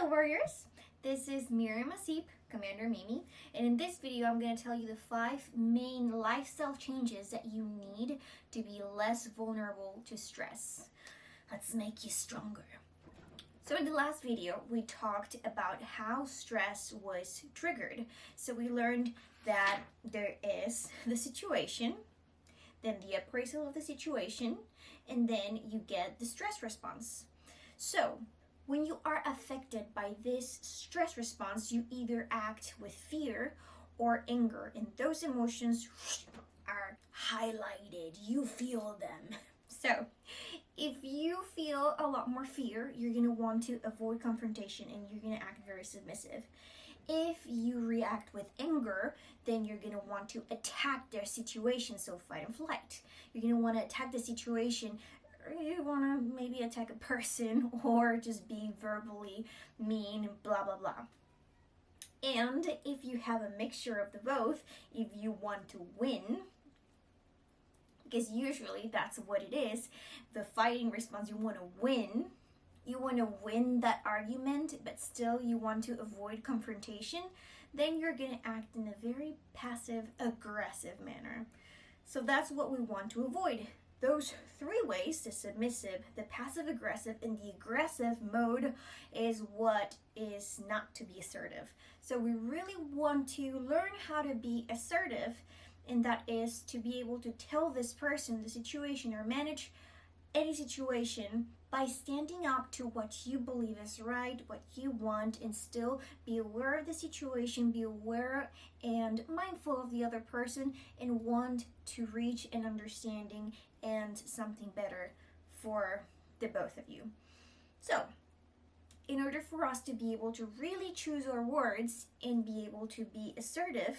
Hello warriors, this is Miriam Asip, Commander Mimi, and in this video I'm going to tell you the 5 main lifestyle changes that you need to be less vulnerable to stress. Let's make you stronger. So in the last video we talked about how stress was triggered. So we learned that there is the situation, then the appraisal of the situation, and then you get the stress response. So when you are affected by this stress response, you either act with fear or anger, and those emotions are highlighted. You feel them. So if you feel a lot more fear, you're going to want to avoid confrontation and you're going to act very submissive. If you react with anger, then you're going to want to attack their situation, so fight and flight. You're going to want to attack the situation. You want to maybe attack a person or just be verbally mean, blah, blah, blah. And if you have a mixture of the both, if you want to win, because usually that's what it is, the fighting response, you want to win. You want to win that argument, but still you want to avoid confrontation, then you're going to act in a very passive-aggressive manner. So that's what we want to avoid. Those 3 ways, the submissive, the passive-aggressive, and the aggressive mode is what is not to be assertive. So we really want to learn how to be assertive, and that is to be able to tell this person the situation or manage any situation by standing up to what you believe is right, what you want, and still be aware of the situation, be aware and mindful of the other person, and want to reach an understanding and something better for the both of you. So, in order for us to be able to really choose our words and be able to be assertive,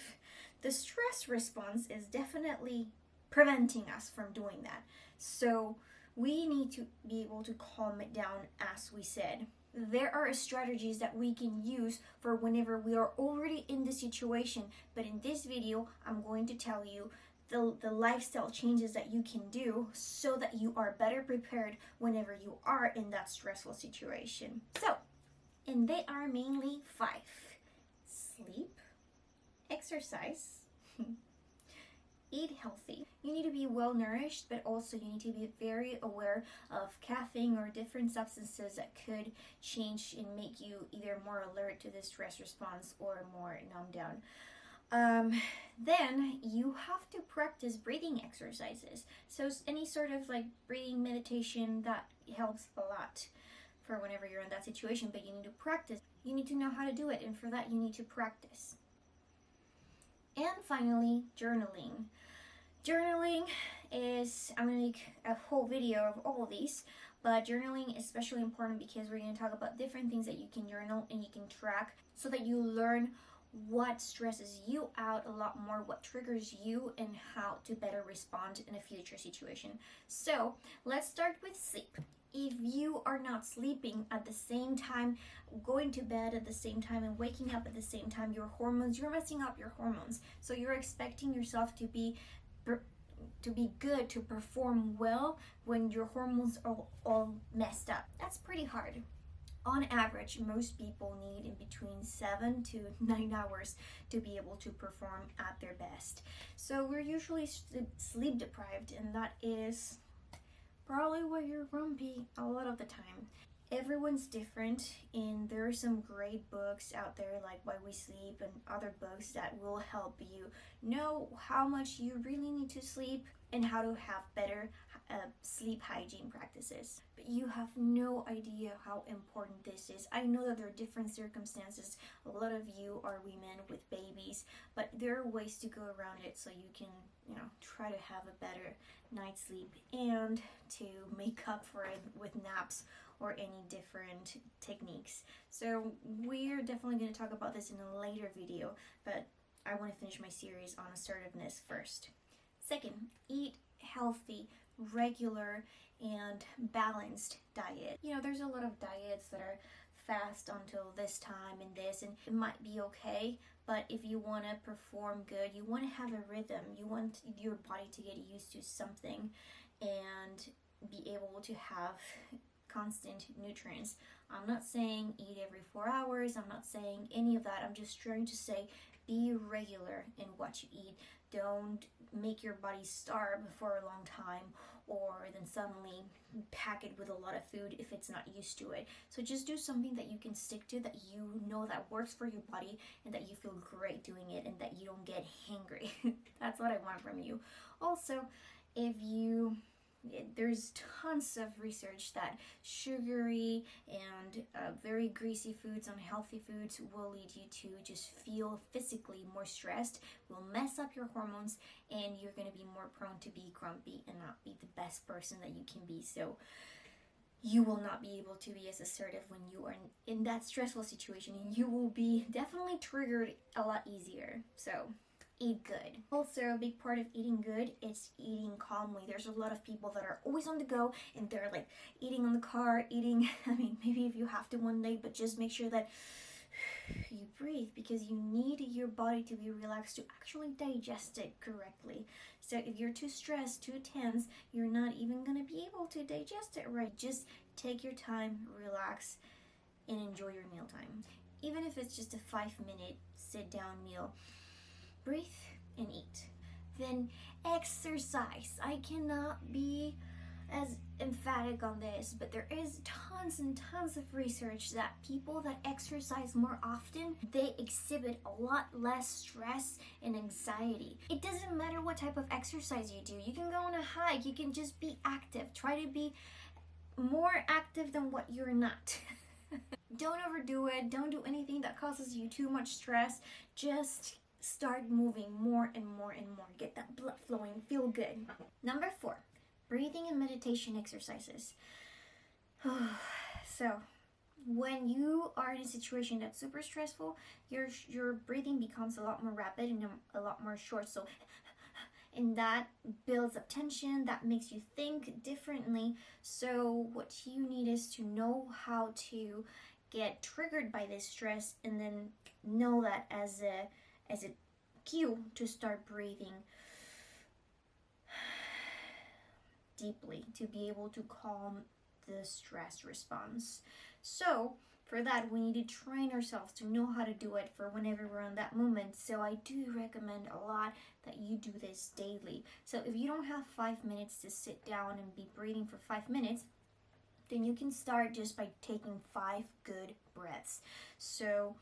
the stress response is definitely preventing us from doing that. So, we need to be able to calm it down, as we said. There are strategies that we can use for whenever we are already in the situation, but in this video, I'm going to tell you the lifestyle changes that you can do so that you are better prepared whenever you are in that stressful situation. So, and they are mainly 5. Sleep, exercise, eat healthy. You need to be well nourished, but also you need to be very aware of caffeine or different substances that could change and make you either more alert to the stress response or more numbed down. Then you have to practice breathing exercises. So any sort of like breathing meditation, that helps a lot for whenever you're in that situation, but you need to practice. You need to know how to do it, and for that you need to practice. And finally, journaling. Journaling is, I'm going to make a whole video of all of these, but journaling is especially important because we're going to talk about different things that you can journal and you can track so that you learn what stresses you out a lot more, what triggers you, and how to better respond in a future situation. So let's start with sleep. If you are not sleeping at the same time, going to bed at the same time, and waking up at the same time, your hormones, you're messing up your hormones. So you're expecting yourself to be good, to perform well when your hormones are all messed up. That's pretty hard. On average, most people need in between 7 to 9 hours to be able to perform at their best. So we're usually sleep deprived, and that is probably why you're grumpy a lot of the time. Everyone's different, and there are some great books out there like Why We Sleep and other books that will help you know how much you really need to sleep and how to have better sleep hygiene practices. But you have no idea how important this is. I know that there are different circumstances. A lot of you are women with babies, but there are ways to go around it so you can, try to have a better night's sleep and to make up for it with naps or any different techniques. So we're definitely going to talk about this in a later video, but I want to finish my series on assertiveness first. Second, eat healthy, regular, and balanced diet. There's a lot of diets that are fast until this time and this, and it might be okay, but if you want to perform good, you want to have a rhythm, you want your body to get used to something and be able to have constant nutrients. I'm not saying eat every 4 hours. I'm not saying any of that. I'm just trying to say be regular in what you eat. Don't make your body starve for a long time or then suddenly pack it with a lot of food if it's not used to it. So just do something that you can stick to, that you know that works for your body and that you feel great doing it and that you don't get hangry. That's what I want from you. Also, if you there's tons of research that sugary and very greasy foods, unhealthy foods will lead you to just feel physically more stressed, will mess up your hormones, and you're going to be more prone to be grumpy and not be the best person that you can be. So you will not be able to be as assertive when you are in that stressful situation, and you will be definitely triggered a lot easier. So eat good. Also, a big part of eating good is eating calmly. There's a lot of people that are always on the go and they're like eating on the car, eating, I mean, maybe if you have to one day, but just make sure that you breathe, because you need your body to be relaxed to actually digest it correctly. So if you're too stressed, too tense, you're not even going to be able to digest it right. Just take your time, relax, and enjoy your mealtime. Even if it's just a 5-minute sit down meal, breathe and eat. Then exercise. I cannot be as emphatic on this, but there is tons and tons of research that people that exercise more often, they exhibit a lot less stress and anxiety. It doesn't matter what type of exercise you do. You can go on a hike, you can just be active. Try to be more active than what you're not. Don't overdo it. Don't do anything that causes you too much stress. Just start moving more and more and more. Get that blood flowing. Feel good. Number 4, breathing and meditation exercises. So, when you are in a situation that's super stressful, your breathing becomes a lot more rapid and a lot more short. So, and that builds up tension, that makes you think differently. So what you need is to know how to get triggered by this stress and then know that as a cue to start breathing deeply, to be able to calm the stress response. So for that, we need to train ourselves to know how to do it for whenever we're in that moment. So I do recommend a lot that you do this daily. So if you don't have 5 minutes to sit down and be breathing for 5 minutes, then you can start just by taking 5 good breaths. So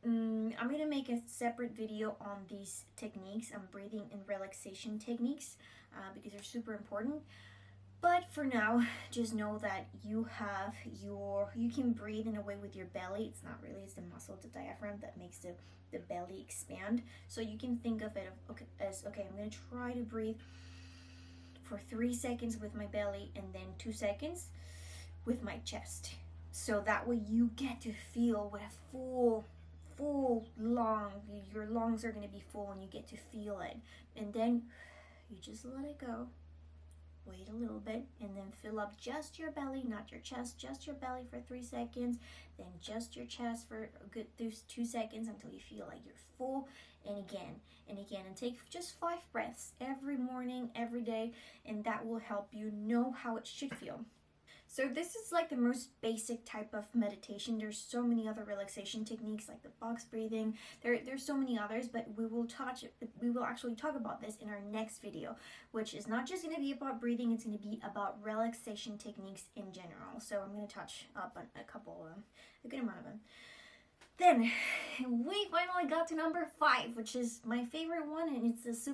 I'm going to make a separate video on these techniques, on breathing and relaxation techniques, because they're super important. But for now, just know that you can breathe in a way with your belly. It's not really, it's the muscle, the diaphragm that makes the belly expand. So you can think of it as, okay, I'm going to try to breathe for 3 seconds with my belly and then 2 seconds with my chest. So that way you get to feel what a full lung, your lungs are going to be full and you get to feel it. And then you just let it go. Wait a little bit and then fill up just your belly, not your chest, just your belly for 3 seconds, then just your chest for a good 2 seconds until you feel like you're full, and again and again, and take just 5 breaths every morning, every day, and that will help you know how it should feel. So this is like the most basic type of meditation. There's so many other relaxation techniques like the box breathing. There's so many others, but we will actually talk about this in our next video, which is not just going to be about breathing, it's going to be about relaxation techniques in general. So I'm going to touch up on a good amount of them. Then we finally got to number 5, which is my favorite one, and it's a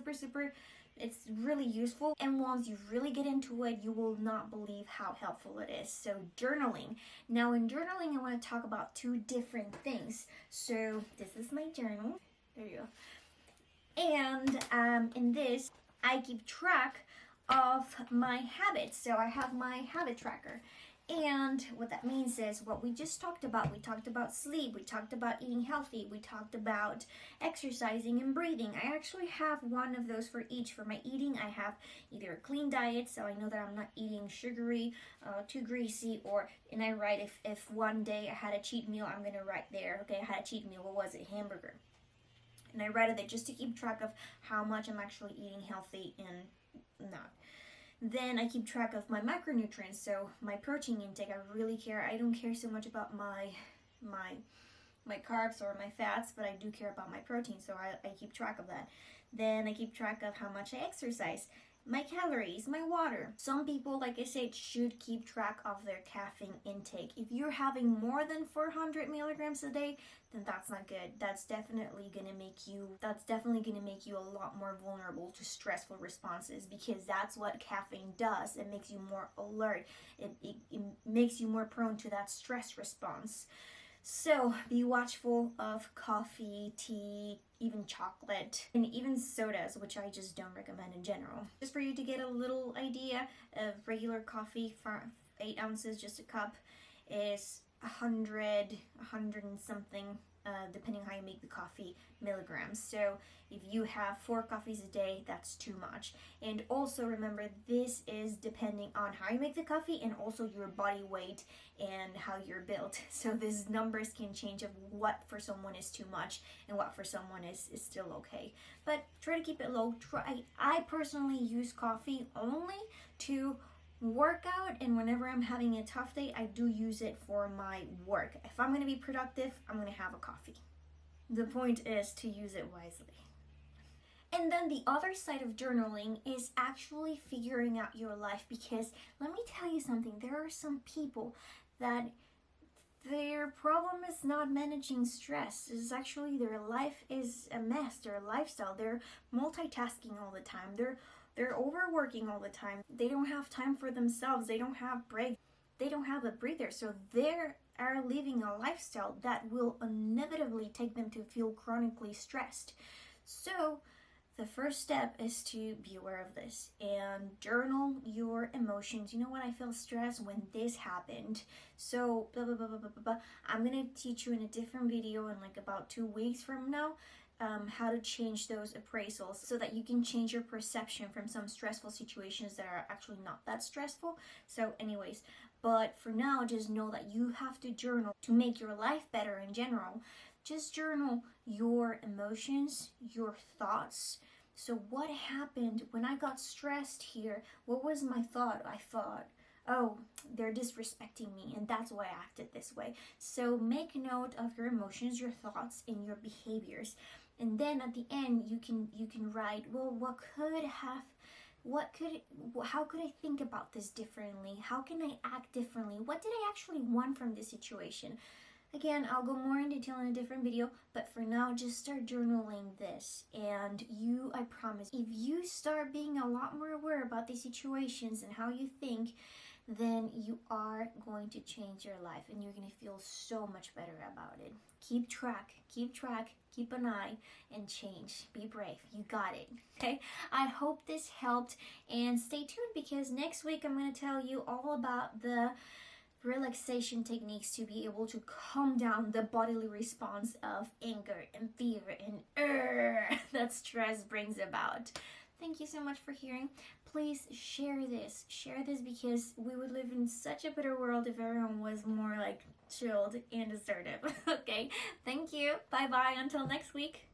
it's really useful, and once you really get into it, you will not believe how helpful it is. So journaling. Now in journaling, I want to talk about 2 different things. So this is my journal. There you go. And in this, I keep track of my habits. So I have my habit tracker. And what that means is what we just talked about. We talked about sleep, we talked about eating healthy, we talked about exercising and breathing. I actually have one of those for each. For my eating, I have either a clean diet, so I know that I'm not eating sugary, too greasy, and I write if one day I had a cheat meal, I'm gonna write there, okay, I had a cheat meal, what was it? Hamburger. And I write it there just to keep track of how much I'm actually eating healthy and not. Then I keep track of my macronutrients, so my protein intake. I really care. I don't care so much about my carbs or my fats, but I do care about my protein, so I keep track of that. Then I keep track of how much I exercise, my calories, my water. Some people, like I said, should keep track of their caffeine intake. If you're having more than 400 milligrams a day, then that's not good. That's definitely gonna make you a lot more vulnerable to stressful responses, because that's what caffeine does. It makes you more alert. It makes you more prone to that stress response. So be watchful of coffee, tea, even chocolate, and even sodas, which I just don't recommend in general. Just for you to get a little idea of regular coffee, for 8 ounces, just a cup, is 100 and something, depending on how you make the coffee, milligrams. So if you have 4 coffees a day, that's too much. And also remember, this is depending on how you make the coffee and also your body weight and how you're built. So these numbers can change of what for someone is too much and what for someone is still okay. But try to keep it low. I personally use coffee only to work out, and whenever I'm having a tough day, I do use it for my work. If I'm going to be productive, I'm going to have a coffee. The point is to use it wisely. And then the other side of journaling is actually figuring out your life, because let me tell you something, there are some people that their problem is not managing stress. It's actually their life is a mess, their lifestyle. They're multitasking all the time. They're overworking all the time. They don't have time for themselves. They don't have break. They don't have a breather. So they are living a lifestyle that will inevitably take them to feel chronically stressed. So the first step is to be aware of this and journal your emotions. You know what? I feel stressed when this happened. So blah, blah, blah, blah, blah, blah. I'm going to teach you in a different video in like about 2 weeks from now how to change those appraisals so that you can change your perception from some stressful situations that are actually not that stressful. So anyways, but for now, just know that you have to journal to make your life better in general. Just journal your emotions, your thoughts. So what happened when I got stressed here? What was my thought? I thought, oh, they're disrespecting me, and that's why I acted this way. So make note of your emotions, your thoughts, and your behaviors. And then at the end, you can write, well, how could I think about this differently? How can I act differently? What did I actually want from this situation? Again, I'll go more in detail in a different video, but for now, just start journaling this. And I promise, if you start being a lot more aware about these situations and how you think, then you are going to change your life and you're going to feel so much better about it. Keep track, keep an eye, and change. Be brave. You got it. Okay? I hope this helped, and stay tuned, because next week I'm going to tell you all about the relaxation techniques to be able to calm down the bodily response of anger and fear and that stress brings about. Thank you so much for hearing. Please share this because we would live in such a better world if everyone was more like chilled and assertive. Okay, thank you. Bye bye until next week.